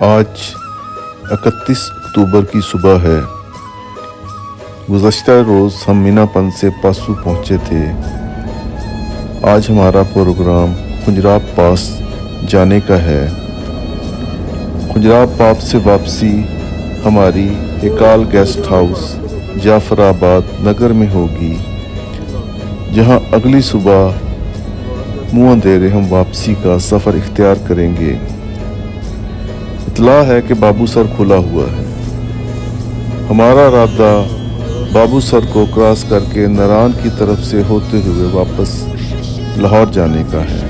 آج 31 اکتوبر کی صبح ہے۔ گزشتہ روز ہم میناپن سے پاسو پہنچے تھے۔ آج ہمارا پروگرام کھنجراب پاس جانے کا ہے۔ کھنجراب پاس سے واپسی ہماری ایکال گیسٹ ہاؤس جعفر آباد نگر میں ہوگی، جہاں اگلی صبح منہ اندھیرے ہم واپسی کا سفر اختیار کریں گے۔ اطلاع ہے کہ بابو سر کھلا ہوا ہے۔ ہمارا ارادہ بابو سر کو کراس کر کے نران کی طرف سے ہوتے ہوئے واپس لاہور جانے کا ہے۔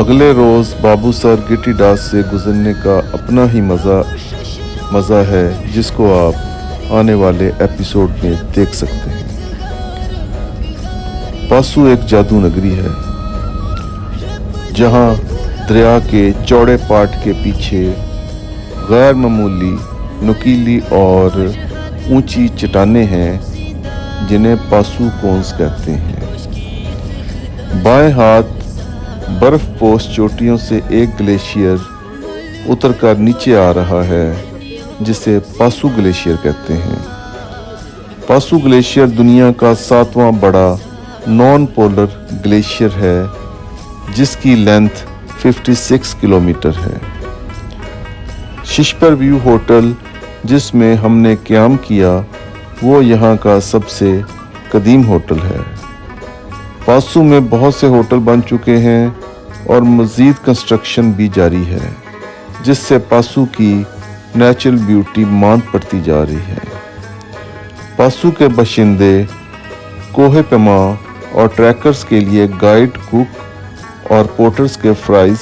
اگلے روز بابو سر گٹی ڈاس سے گزرنے کا اپنا ہی مزہ ہے، جس کو آپ آنے والے ایپیسوڈ میں دیکھ سکتے ہیں۔ پاسو ایک جادو نگری ہے، جہاں دریا کے چوڑے پاٹ کے پیچھے غیر معمولی نکیلی اور اونچی چٹانیں ہیں، جنہیں پاسو کونز کہتے ہیں۔ بائیں ہاتھ برف پوش چوٹیوں سے ایک گلیشیئر اتر کر نیچے آ رہا ہے، جسے پاسو گلیشیئر کہتے ہیں۔ پاسو گلیشیئر دنیا کا 7واں بڑا نان پولر گلیشیئر ہے، جس کی لینتھ 56 کلومیٹر ہے۔ ششپر ویو ہوٹل جس میں ہم نے قیام کیا، وہ یہاں کا سب سے قدیم ہوٹل ہے۔ پاسو میں بہت سے ہوٹل بن چکے ہیں اور مزید کنسٹرکشن بھی جاری ہے، جس سے پاسو کی نیچرل بیوٹی ماند پڑتی جا رہی ہے۔ پاسو کے باشندے کوہ پیما اور ٹریکرز کے لیے گائیڈ، کوک اور پورٹرز کے فرائض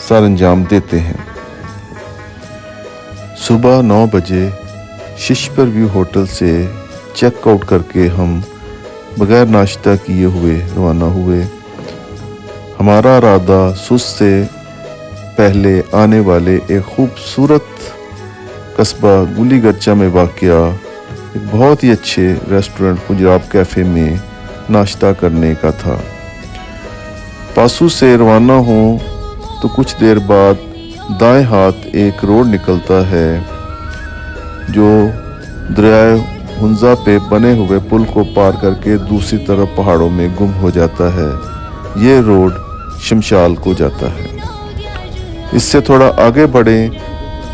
سر انجام دیتے ہیں۔ صبح 9 بجے ششپر ویو ہوٹل سے چیک آؤٹ کر کے ہم بغیر ناشتہ کیے ہوئے روانہ ہوئے۔ ہمارا ارادہ سست سے پہلے آنے والے ایک خوبصورت قصبہ گلی گرچہ میں واقع ایک بہت ہی اچھے ریسٹورنٹ کھنجراب کیفے میں ناشتہ کرنے کا تھا۔ پاسو سے روانہ ہوں تو کچھ دیر بعد دائیں ہاتھ ایک روڈ نکلتا ہے، جو دریائے ہنزا پہ بنے ہوئے پل کو پار کر کے دوسری طرف پہاڑوں میں گم ہو جاتا ہے۔ یہ روڈ شمشال کو جاتا ہے۔ اس سے تھوڑا آگے بڑھیں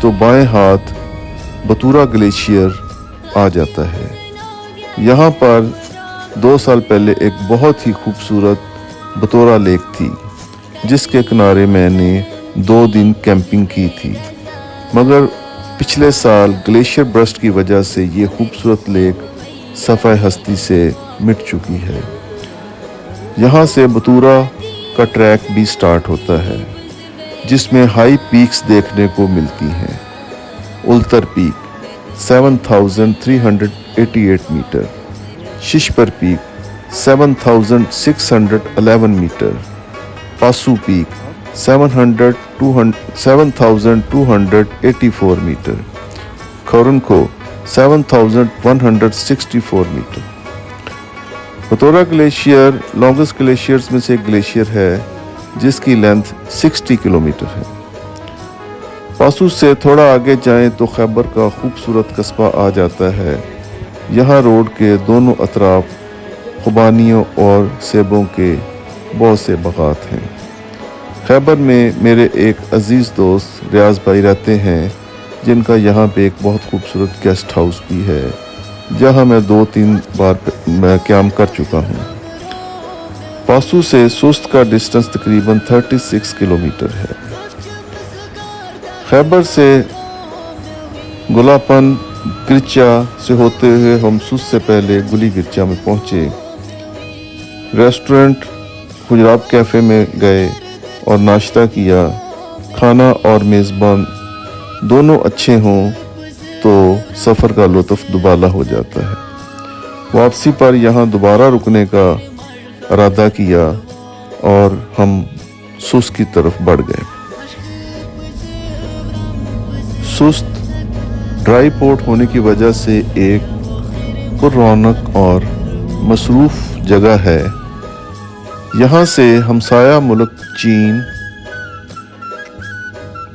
تو بائیں ہاتھ بتورا گلیشیئر آ جاتا ہے۔ یہاں پر 2 سال پہلے ایک بہت ہی خوبصورت بتورا لیک تھی، جس کے کنارے میں نے 2 دن کیمپنگ کی تھی، مگر پچھلے سال گلیشیئر برسٹ کی وجہ سے یہ خوبصورت لیک صفحہ ہستی سے مٹ چکی ہے۔ یہاں سے بتورا کا ٹریک بھی سٹارٹ ہوتا ہے، جس میں ہائی پیکس دیکھنے کو ملتی ہیں۔ Ultar peak 7388 metre, Shishpar peak 7611 metre, Passu peak 7284 metre, کھورنکھو 7164 metre. Batura glacier longest glaciers میں سے ایک گلیشیئر ہے، جس کی لینتھ 60 کلومیٹر ہے۔ پاسو سے تھوڑا آگے جائیں تو خیبر کا خوبصورت قصبہ آ جاتا ہے۔ یہاں روڈ کے دونوں اطراف خوبانیوں اور سیبوں کے بہت سے باغات ہیں۔ خیبر میں میرے ایک عزیز دوست ریاض بھائی رہتے ہیں، جن کا یہاں پہ ایک بہت خوبصورت گیسٹ ہاؤس بھی ہے، جہاں میں 2-3 بار قیام کر چکا ہوں۔ پاسو سے سست کا ڈسٹنس تقریباً 36 کلومیٹر ہے۔ خیبر سے گلاپن گرچا سے ہوتے ہوئے ہم سست سے پہلے گلی گرچا میں پہنچے۔ ریسٹورنٹ کھنجراب کیفے میں گئے اور ناشتہ کیا۔ کھانا اور میزبان دونوں اچھے ہوں تو سفر کا لطف دوبالا ہو جاتا ہے۔ واپسی پر یہاں دوبارہ رکنے کا ارادہ کیا اور ہم سست کی طرف بڑھ گئے۔ سست ڈرائی پورٹ ہونے کی وجہ سے ایک پر رونق اور مصروف جگہ ہے۔ یہاں سے ہمسایہ ملک چین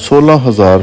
16,000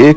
1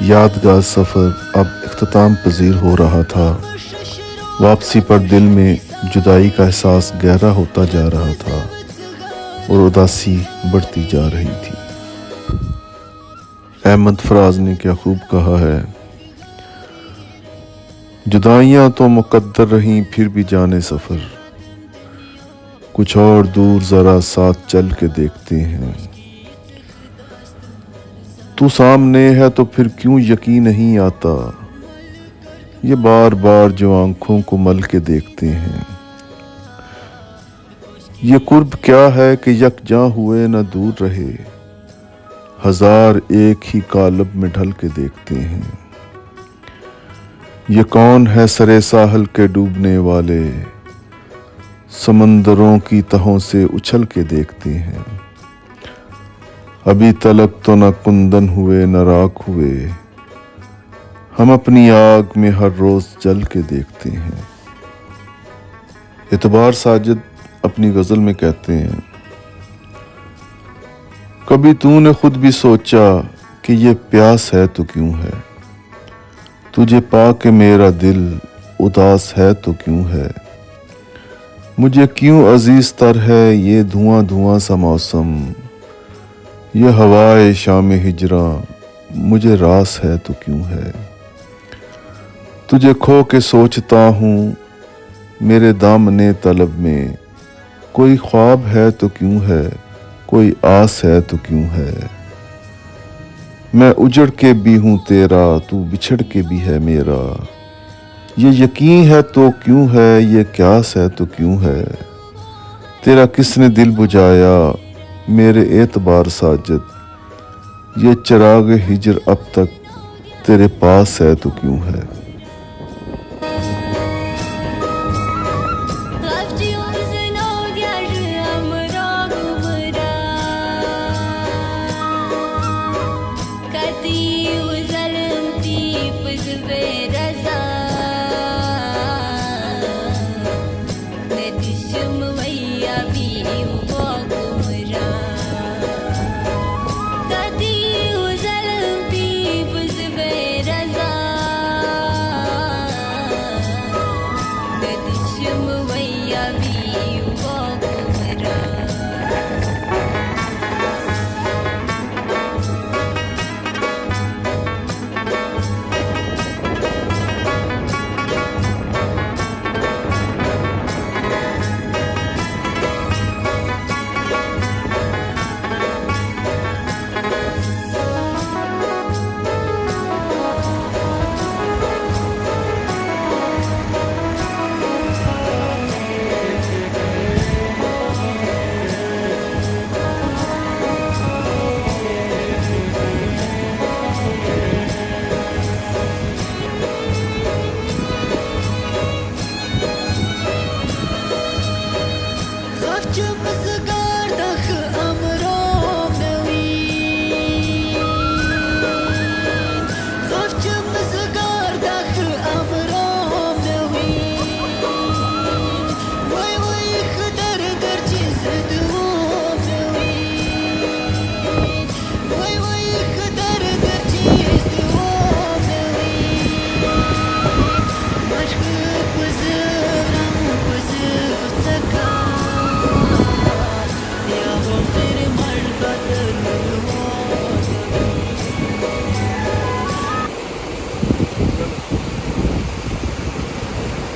یادگار سفر اب اختتام پذیر ہو رہا تھا۔ واپسی پر دل میں جدائی کا احساس گہرا ہوتا جا رہا تھا اور اداسی بڑھتی جا رہی تھی۔ احمد فراز نے کیا خوب کہا ہے، جدائیاں تو مقدر رہیں پھر بھی جانے سفر، کچھ اور دور ذرا ساتھ چل کے دیکھتے ہیں۔ تو سامنے ہے تو پھر کیوں یقین نہیں آتا، یہ بار بار جو آنکھوں کو مل کے دیکھتے ہیں۔ یہ قرب کیا ہے کہ یکجاں ہوئے نہ دور رہے، ہزار ایک ہی قالب میں ڈھل کے دیکھتے ہیں۔ یہ کون ہے سرے ساحل کے ڈوبنے والے، سمندروں کی تہوں سے اچھل کے دیکھتے ہیں۔ ابھی تلک تو نہ کندن ہوئے نہ راکھ ہوئے، ہم اپنی آگ میں ہر روز جل کے دیکھتے ہیں۔ اعتبار ساجد اپنی غزل میں کہتے ہیں، کبھی تو نے خود بھی سوچا کہ یہ پیاس ہے تو کیوں ہے، تجھے پا کے میرا دل اداس ہے تو کیوں ہے، مجھے کیوں عزیز تر ہے یہ دھواں دھواں سا موسم، یہ ہوائے شام ہجراں مجھے راس ہے تو کیوں ہے، تجھے کھو کے سوچتا ہوں میرے دامنے طلب میں، کوئی خواب ہے تو کیوں ہے، کوئی آس ہے تو کیوں ہے، میں اجڑ کے بھی ہوں تیرا تو بچھڑ کے بھی ہے میرا، یہ یقین ہے تو کیوں ہے، یہ قیاس ہے تو کیوں ہے، تیرا کس نے دل بجھایا میرے اعتبار ساجد، یہ چراغ ہجر اب تک تیرے پاس ہے تو کیوں ہے۔ Kati uzalım tip zbe